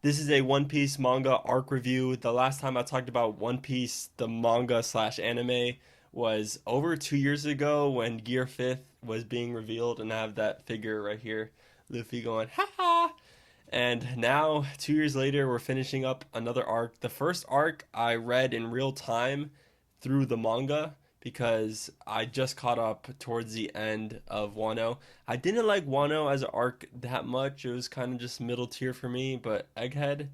This is a One Piece manga arc review. The last time I talked about One Piece, the manga slash anime, was over 2 years ago when Gear 5th was being revealed, and I have that figure right here, Luffy going, ha ha! And now, 2 years later, we're finishing up another arc. The first arc I read in real time through the manga because I just caught up towards the end of Wano. I didn't like Wano as an arc that much. It was kind of just middle tier for me, but Egghead,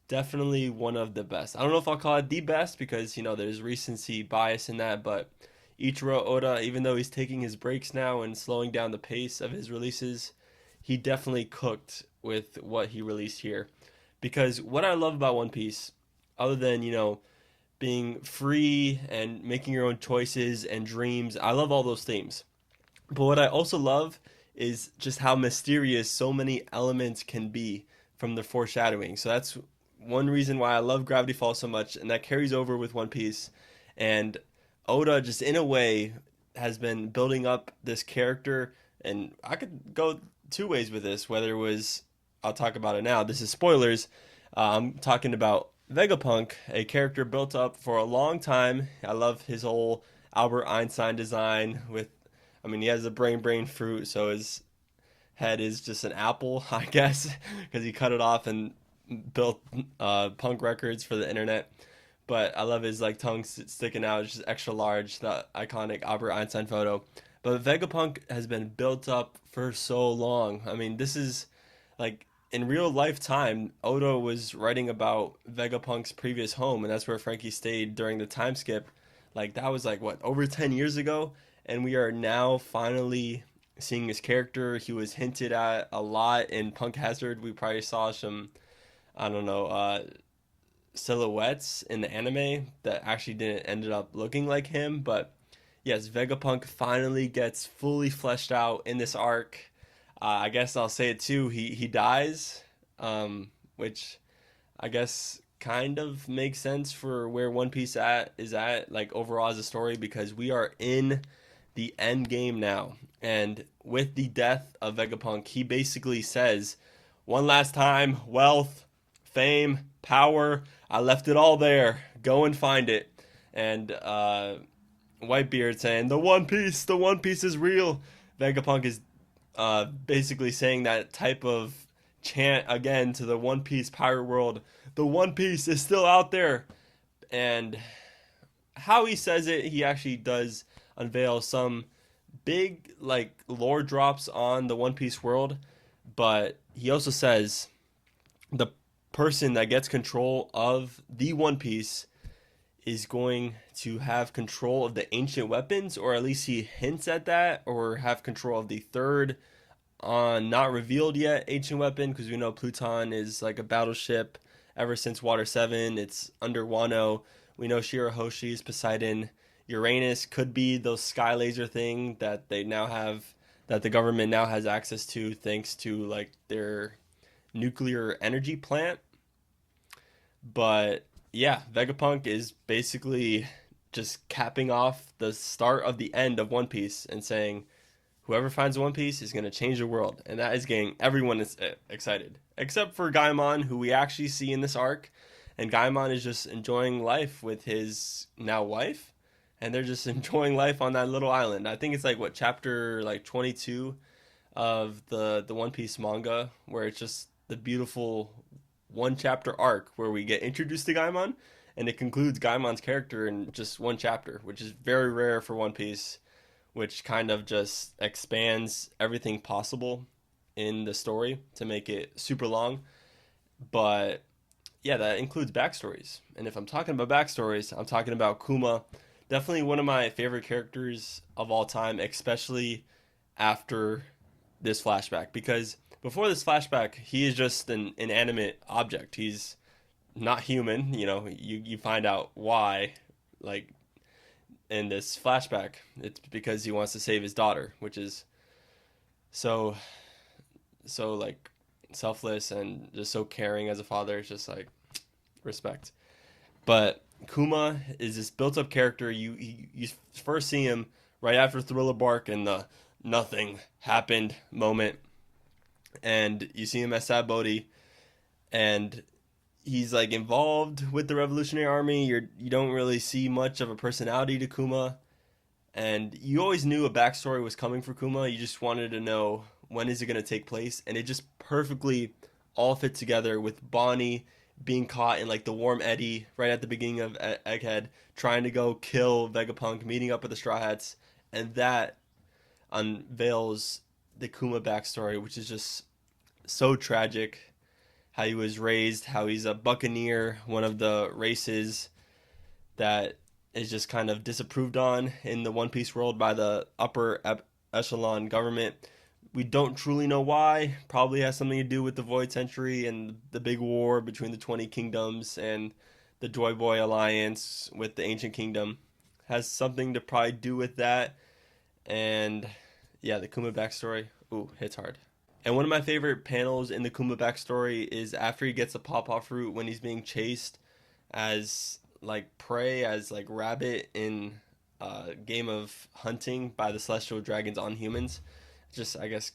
definitely one of the best. I don't know if I'll call it the best because, there's recency bias in that, but Ichiro Oda, even though he's taking his breaks now and slowing down the pace of his releases, he definitely cooked with what he released here. Because what I love about One Piece, other than, being free and making your own choices and dreams, I love all those themes. But what I also love is just how mysterious so many elements can be from the foreshadowing. So that's one reason why I love Gravity Falls so much, and that carries over with One Piece. And Oda, just in a way, has been building up this character, and I could go two ways with this, whether it was, I'll talk about it now, this is spoilers. I'm talking about Vegapunk, a character built up for a long time. I love his whole Albert Einstein design he has a brain fruit, so his head is just an apple, I guess, because he cut it off and built punk records for the internet. But I love his tongue sticking out. It's just extra large, the iconic Albert Einstein photo. But Vegapunk has been built up for so long. This is in real life time. Oda was writing about Vegapunk's previous home, and that's where Frankie stayed during the time skip. That was what, over 10 years ago? And we are now finally seeing his character. He was hinted at a lot in Punk Hazard. We probably saw some, I don't know, silhouettes in the anime that actually didn't ended up looking like him. But yes, Vegapunk finally gets fully fleshed out in this arc. I guess I'll say it too. He dies, which I guess kind of makes sense for where One Piece is at overall as a story, because we are in the end game now. And with the death of Vegapunk, he basically says, one last time, wealth, fame, power, I left it all there. Go and find it. And Whitebeard saying, the One Piece is real. Vegapunk is basically saying that type of chant again to the One Piece pirate world. The One Piece is still out there. And how he says it, he actually does unveil some big lore drops on the One Piece world, but he also says the person that gets control of the One Piece is going to have control of the ancient weapons, or at least he hints at that, or have control of the third not revealed yet ancient weapon, because we know Pluton is a battleship ever since Water 7. It's under Wano. We know Shirahoshi's Poseidon. Uranus could be those sky laser thing that they now have, that the government now has access to thanks to their nuclear energy plant. But yeah, Vegapunk is basically just capping off the start of the end of One Piece and saying whoever finds One Piece is going to change the world, and that is getting everyone excited, except for Gaimon, who we actually see in this arc. And Gaimon is just enjoying life with his now wife, and they're just enjoying life on that little island. I think it's chapter 22 of the One Piece manga, where it's just the beautiful one chapter arc where we get introduced to Gaimon, and it concludes Gaimon's character in just one chapter, which is very rare for One Piece, which kind of just expands everything possible in the story to make it super long. But yeah, that includes backstories. And if I'm talking about backstories, I'm talking about Kuma. Definitely one of my favorite characters of all time, especially after this flashback. Because before this flashback, he is just an inanimate object. He's not human. You find out why, in this flashback. It's because he wants to save his daughter, which is so selfless and just so caring as a father. It's just respect. But Kuma is this built up character. You first see him right after Thriller Bark and the nothing happened moment, and you see him as Sad Bodhi, and he's like involved with the Revolutionary Army. You don't really see much of a personality to Kuma, and you always knew a backstory was coming for Kuma. You just wanted to know when is it going to take place, and it just perfectly all fit together with Bonnie being caught in like the warm eddy right at the beginning of Egghead, trying to go kill Vegapunk, meeting up with the Straw Hats, and that unveils the Kuma backstory, which is just so tragic. How he was raised, how he's a buccaneer, one of the races that is just kind of disapproved on in the One Piece world by the upper echelon government. We don't truly know why. Probably has something to do with the Void Century and the big war between the 20 kingdoms and the Joy Boy alliance with the Ancient Kingdom. Has something to probably do with that. And yeah, the Kuma backstory, ooh, hits hard. And one of my favorite panels in the Kuma backstory is after he gets a pawpaw fruit when he's being chased as like prey, as like rabbit in a game of hunting by the celestial dragons on humans. Just, I guess,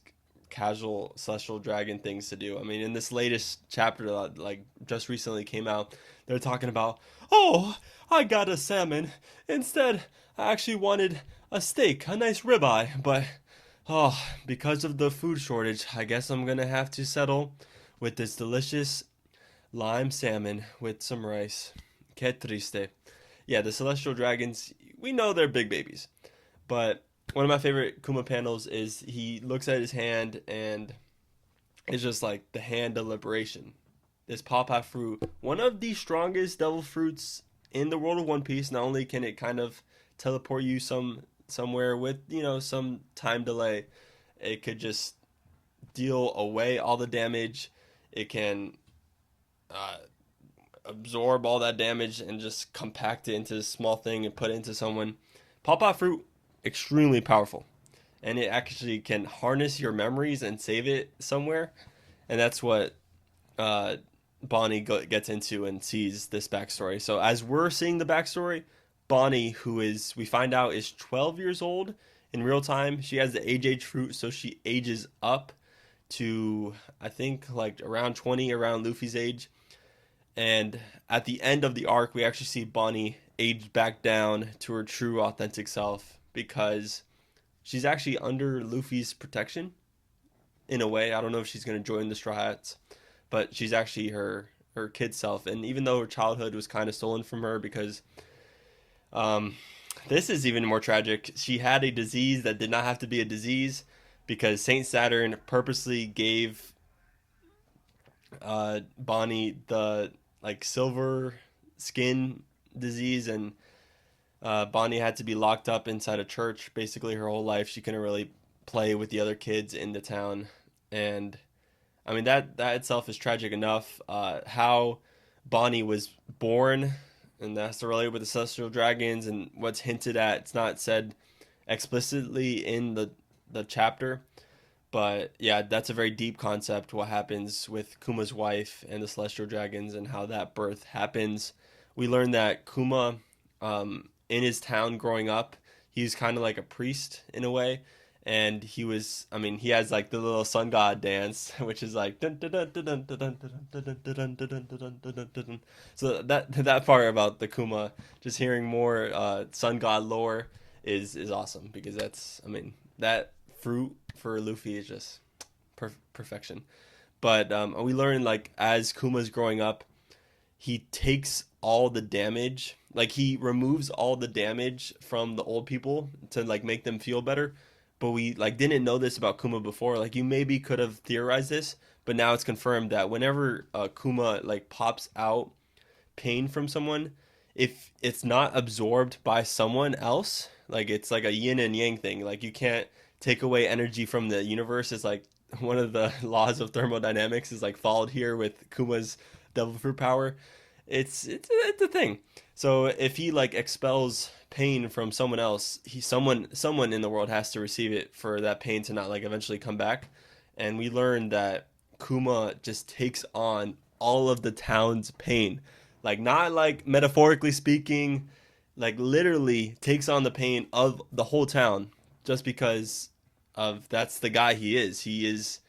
casual celestial dragon things to do. I mean, in this latest chapter that like just recently came out, they're talking about, oh, I got a salmon. Instead, I actually wanted a steak, a nice ribeye, but oh, because of the food shortage, I guess I'm gonna have to settle with this delicious lime salmon with some rice. Que triste. Yeah, the celestial dragons, we know they're big babies, but one of my favorite Kuma panels is he looks at his hand and it's just like the hand of liberation. This pawpaw fruit, one of the strongest devil fruits in the world of One Piece. Not only can it kind of teleport you somewhere with, some time delay, it could just deal away all the damage. It can absorb all that damage and just compact it into a small thing and put it into someone. Pawpaw fruit, extremely powerful, and it actually can harness your memories and save it somewhere, and that's what Bonnie gets into and sees this backstory. So as we're seeing the backstory, Bonnie, who is, we find out, is 12 years old in real time. She has the age fruit, so she ages up to, I think, like around 20, around Luffy's age. And at the end of the arc, we actually see Bonnie age back down to her true, authentic self because she's actually under Luffy's protection in a way. I don't know if she's going to join the Straw Hats, but she's actually her kid self. And even though her childhood was kind of stolen from her because this is even more tragic. She had a disease that did not have to be a disease because Saint Saturn purposely gave Bonnie the like silver skin disease, and Bonnie had to be locked up inside a church basically her whole life. She couldn't really play with the other kids in the town, and I mean that itself is tragic enough. How Bonnie was born, and that's to relate with the celestial dragons and what's hinted at. It's not said explicitly in the chapter, but yeah, that's a very deep concept. What happens with Kuma's wife and the celestial dragons and how that birth happens. We learn that Kuma, in his town growing up, he's kind of like a priest in a way. And he was, I mean, he has like the little sun god dance, which is like dun, dun, dun, dun, dun, dun, dun, dun, dun, dun, dun, dun, dun, dun. So that part about the Kuma, just hearing more sun god lore is awesome because that's, I mean, that fruit for Luffy is just perfection. But we learn like as Kuma's growing up, he takes all the damage, like he removes all the damage from the old people to like make them feel better. But we like didn't know this about Kuma before. Like you maybe could have theorized this, but now it's confirmed that whenever Kuma like pops out pain from someone, if it's not absorbed by someone else, like it's like a yin and yang thing. Like you can't take away energy from the universe. It's like one of the laws of thermodynamics is like followed here with Kuma's devil fruit power. It's a thing. So if he like expels pain from someone else, someone in the world has to receive it for that pain to not like eventually come back. And we learned that Kuma just takes on all of the town's pain, like not like metaphorically speaking, like literally takes on the pain of the whole town just because of that's the guy he is. He is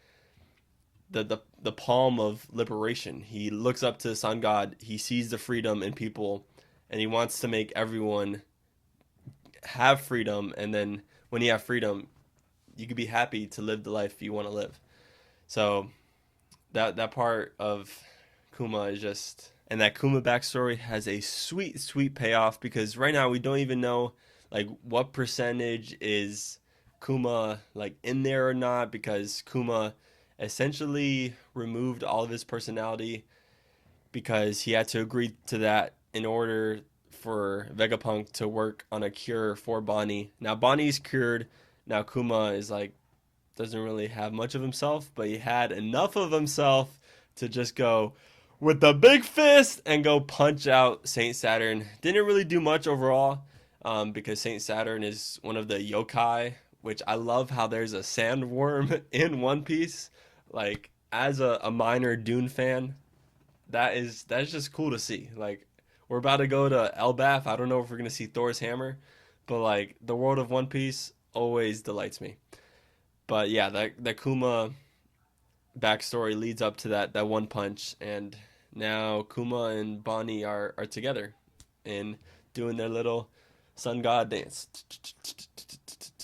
the the palm of liberation. He looks up to the sun god. He sees the freedom in people, and he wants to make everyone have freedom. And then when you have freedom, you can be happy to live the life you want to live. So that part of Kuma is just, and that Kuma backstory has a sweet payoff, because right now we don't even know like what percentage is Kuma like in there or not, because Kuma essentially removed all of his personality because he had to agree to that in order for Vegapunk to work on a cure for Bonnie. Now Bonnie's cured. Now Kuma is like, doesn't really have much of himself, but he had enough of himself to just go with the big fist and go punch out Saint Saturn. Didn't really do much overall, because Saint Saturn is one of the yokai, which I love how there's a sandworm in One Piece. Like, as a minor Dune fan, that's just cool to see. Like, we're about to go to Elbaf. I don't know if we're gonna see Thor's hammer, but like the world of One Piece always delights me. But yeah, that Kuma backstory leads up to that one punch, and now Kuma and Bonnie are together and doing their little sun god dance.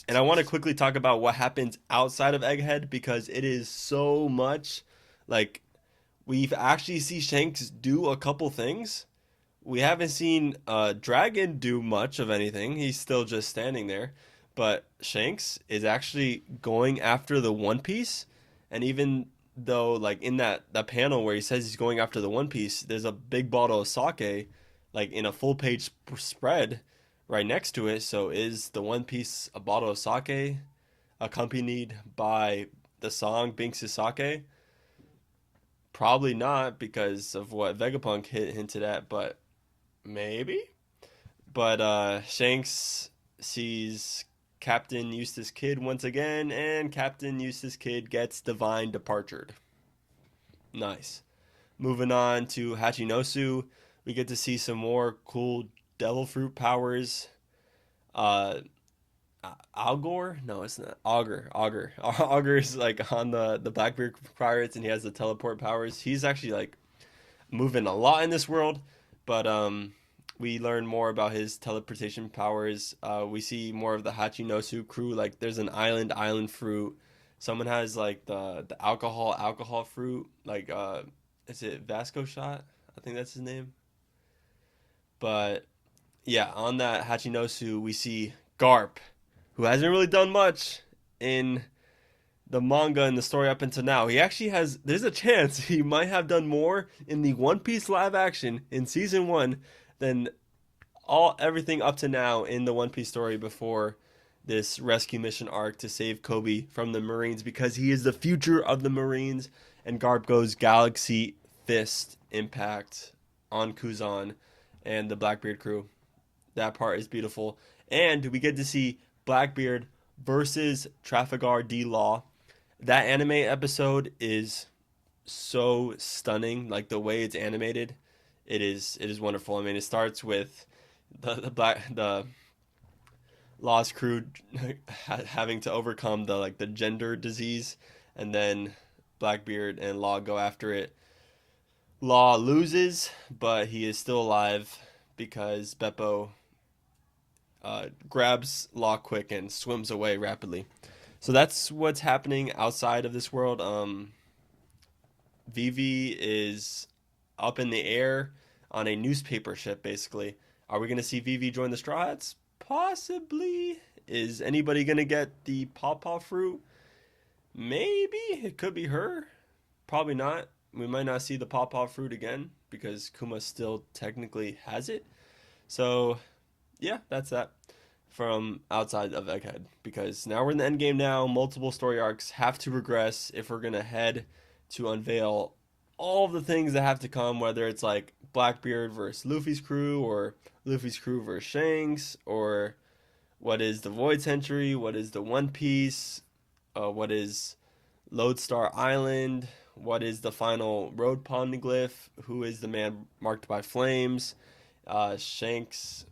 And I want to quickly talk about what happens outside of Egghead, because it is so much. Like, we've actually seen Shanks do a couple things. We haven't seen Dragon do much of anything. He's still just standing there. But Shanks is actually going after the One Piece. And even though, like, in that panel where he says he's going after the One Piece, there's a big bottle of sake, like, in a full-page spread right next to it. So is the One Piece a bottle of sake accompanied by the song Binks' Sake? Probably not, because of what Vegapunk hinted at, but maybe. But Shanks sees Captain Eustace Kid once again, and Captain Eustace Kid gets divine departured. Nice. Moving on to Hachinosu, we get to see some more cool devil fruit powers. Algor? No, it's not. Augur. Augur is like on the Blackbeard pirates, and he has the teleport powers. He's actually like moving a lot in this world, but we learn more about his teleportation powers. We see more of the Hachinosu crew. Like, there's an island fruit. Someone has like the alcohol fruit. Like, is it Vasco Shot? I think that's his name. But yeah, on that Hachinosu, we see Garp, who hasn't really done much in the manga and the story up until now. He actually has, there's a chance he might have done more in the One Piece live action in season 1 than everything up to now in the One Piece story before this rescue mission arc to save Kobe from the Marines, because he is the future of the Marines. And Garp goes Galaxy Fist Impact on Kuzan and the Blackbeard crew. That part is beautiful. And we get to see Blackbeard versus Trafalgar D. Law. That anime episode is so stunning. Like, the way it's animated, it is wonderful. I mean, it starts with the Law's crew having to overcome the gender disease, and then Blackbeard and Law go after it. Law loses, but he is still alive because Beppo grabs Law quick and swims away rapidly. So that's what's happening outside of this world. Vivi is up in the air on a newspaper ship, basically. Are we going to see Vivi join the Straw Hats? Possibly. Is anybody going to get the pawpaw fruit? Maybe. It could be her. Probably not. We might not see the pawpaw fruit again, because Kuma still technically has it. So, yeah, that's that from outside of Egghead, because now we're in the end game now. Multiple story arcs have to regress if we're going to head to unveil all of the things that have to come, whether it's like Blackbeard versus Luffy's crew, or Luffy's crew versus Shanks, or what is the Void Century, what is the One Piece, what is Lodestar Island, what is the final road poneglyph, who is the man marked by flames, Shanks,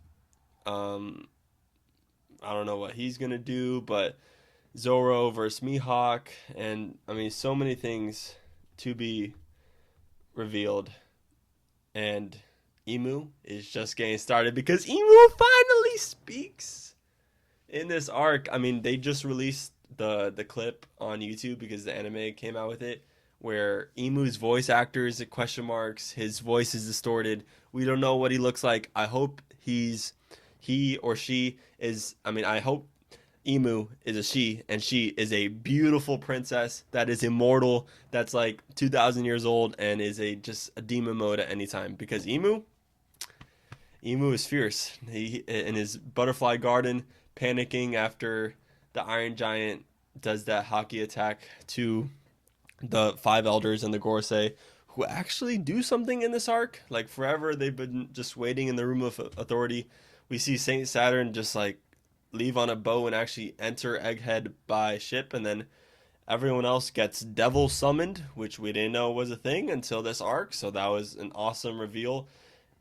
I don't know what he's going to do, but Zoro versus Mihawk, and I mean, so many things to be revealed, and Emu is just getting started because Emu finally speaks in this arc. I mean, they just released the clip on YouTube because the anime came out with it, where Emu's voice actor is at question marks. His voice is distorted. We don't know what he looks like. I hope he or she is. I mean, I hope Emu is a she, and she is a beautiful princess that is immortal. That's like 2,000 years old and is just a demon mode at any time. Because Emu is fierce. He in his butterfly garden, panicking after the Iron Giant does that hockey attack to the five elders and the Gorosei, who actually do something in this arc. Like forever, they've been just waiting in the room of authority. We see Saint Saturn just like leave on a bow and actually enter Egghead by ship, and then everyone else gets devil summoned, which we didn't know was a thing until this arc. So that was an awesome reveal,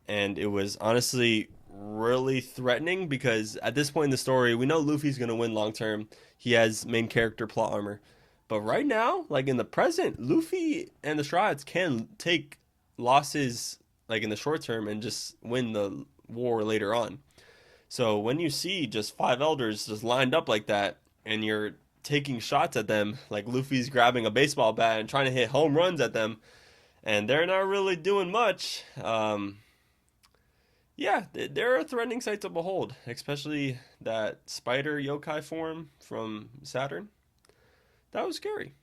and it was honestly really threatening because at this point in the story, we know Luffy's gonna win long term. He has main character plot armor, but right now, like in the present, Luffy and the Straw Hats can take losses like in the short term and just win the war later on. So when you see just five elders just lined up like that, and you're taking shots at them, like Luffy's grabbing a baseball bat and trying to hit home runs at them, and they're not really doing much. Yeah, they're a threatening sight to behold, especially that spider yokai form from Saturn. That was scary.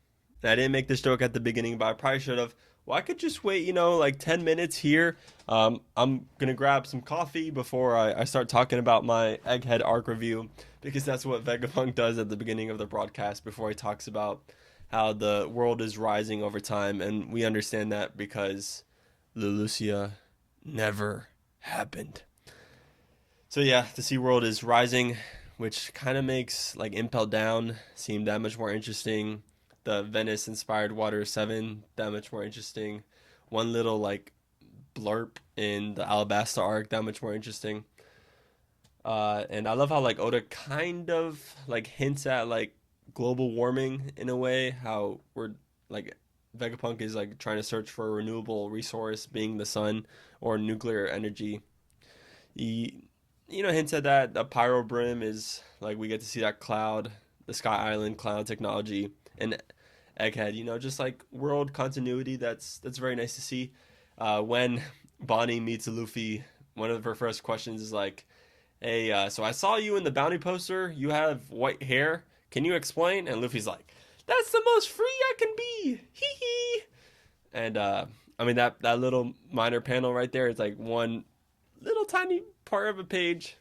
I didn't make this joke at the beginning, but I probably should have. Well, I could just wait, like 10 minutes here. I'm going to grab some coffee before I start talking about my Egghead arc review, because that's what Vegapunk does at the beginning of the broadcast before he talks about how the world is rising over time. And we understand that because Lulusia never happened. So yeah, the Sea World is rising, which kind of makes like Impel Down seem that much more interesting. The Venice inspired Water 7 that much more interesting. One little like blurb in the Alabasta arc that much more interesting. And I love how like Oda kind of like hints at like global warming in a way, how we're like Vegapunk is like trying to search for a renewable resource, being the sun or nuclear energy. He hints at that. The Pyro Brim is like we get to see that cloud, the Sky Island cloud technology, and Egghead. Just like world continuity. That's very nice to see. When Bonnie meets Luffy, one of her first questions is like, "Hey, so I saw you in the bounty poster. You have white hair. Can you explain?" And Luffy's like, "That's the most free I can be. Hee hee." And I mean that little minor panel right there is like one little tiny part of a page.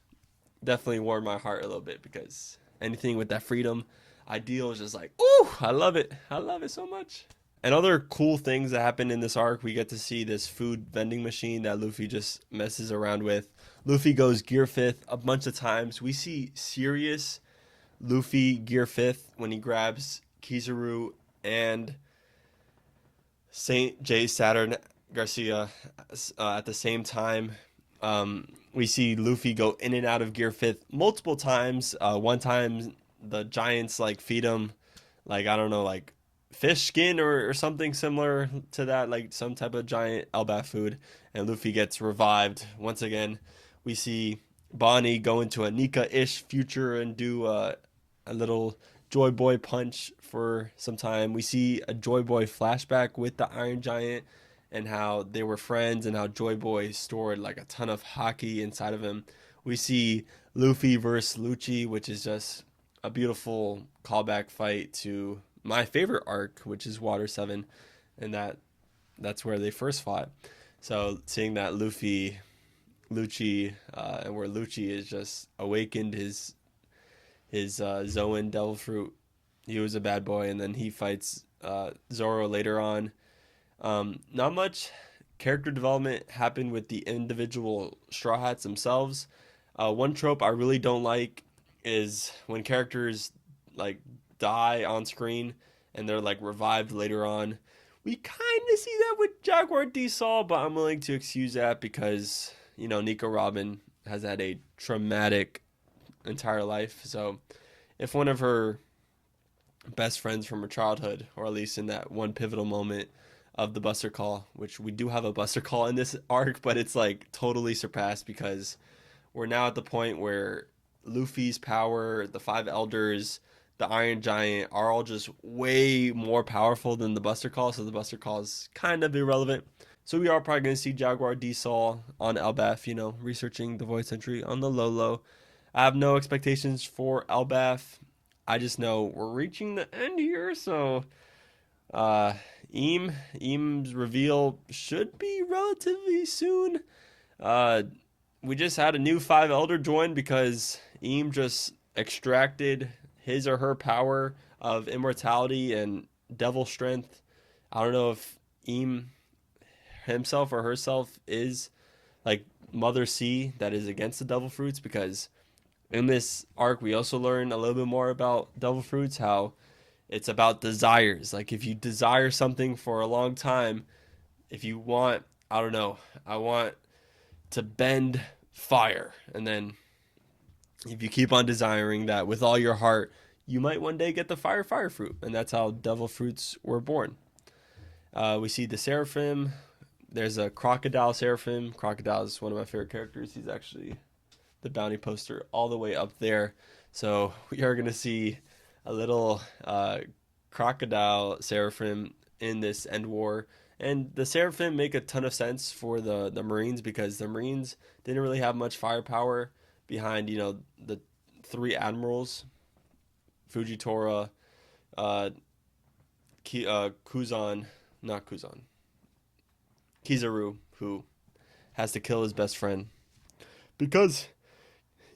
Definitely warmed my heart a little bit because anything with that freedom ideal is just like, ooh, I love it. I love it so much. And other cool things that happen in this arc, we get to see this food vending machine that Luffy just messes around with. Luffy goes gear 5th a bunch of times. We see serious Luffy gear 5th when he grabs Kizaru and Saint J Saturn Garcia at the same time. We see Luffy go in and out of gear 5th multiple times. One time the giants like feed him like, I don't know, like fish skin or something similar to that, like some type of giant Elbaf food, and Luffy gets revived. Once again, we see Bonnie go into a Nika-ish future and do a little Joy Boy punch for some time. We see a Joy Boy flashback with the Iron Giant and how they were friends and how Joy Boy stored like a ton of hockey inside of him. We see Luffy versus Lucci, which is just a beautiful callback fight to my favorite arc, which is Water 7, and that's where they first fought. So seeing that Lucci, and where Lucci is just awakened his Zoan Devil Fruit. He was a bad boy, and then he fights Zoro later on. Not much character development happened with the individual Straw Hats themselves. One trope I really don't like is when characters like die on screen and they're like revived later on. We kind of see that with Jaguar D Saul, but I'm willing to excuse that because Nico Robin has had a traumatic entire life. So if one of her best friends from her childhood, or at least in that one pivotal moment, of the Buster Call, which we do have a Buster Call in this arc, but it's like totally surpassed because we're now at the point where Luffy's power, the five elders, the Iron Giant are all just way more powerful than the Buster Call, so the Buster Call is kind of irrelevant. So we are probably going to see Jaguar D-Sol on Elbaf, you know, researching the Void Sentry on the low. I have no expectations for Elbaf. I just know we're reaching the end here, so Eam's reveal should be relatively soon. We just had a new five elder join because Eam just extracted his or her power of immortality and devil strength. I don't know if Eam himself or herself is like Mother Sea that is against the devil fruits, because in this arc we also learn a little bit more about devil fruits, how it's about desires. Like if you desire something for a long time, if you want, I don't know, I want to bend fire, and then if you keep on desiring that with all your heart, you might one day get the fire fruit, and that's how devil fruits were born. We see the Seraphim. There's a crocodile Seraphim. Crocodile is one of my favorite characters. He's actually the bounty poster all the way up there. So we are going to see a little crocodile Seraphim in this end war. And the Seraphim make a ton of sense for the Marines, because the Marines didn't really have much firepower behind, you know, the three admirals, Fujitora, Kizaru, who has to kill his best friend. Because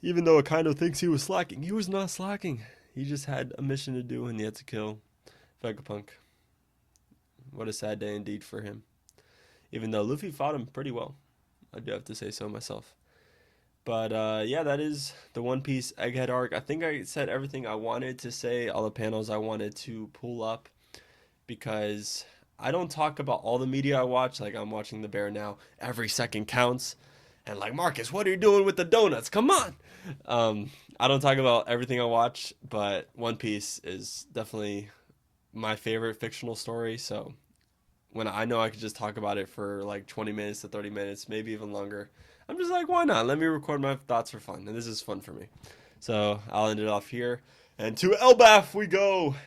even though Akainu thinks he was slacking, he was not slacking. He just had a mission to do, and he had to kill Vegapunk. What a sad day indeed for him. Even though Luffy fought him pretty well. I do have to say so myself. But yeah, that is the One Piece Egghead arc. I think I said everything I wanted to say, all the panels I wanted to pull up, because I don't talk about all the media I watch. Like, I'm watching The Bear now. Every second counts. And like, Marcus, what are you doing with the donuts? Come on! I don't talk about everything I watch, but One Piece is definitely my favorite fictional story, so when I know I could just talk about it for like 20 minutes to 30 minutes, maybe even longer, I'm just like, why not? Let me record my thoughts for fun, and this is fun for me. So I'll end it off here, and to Elbaf we go!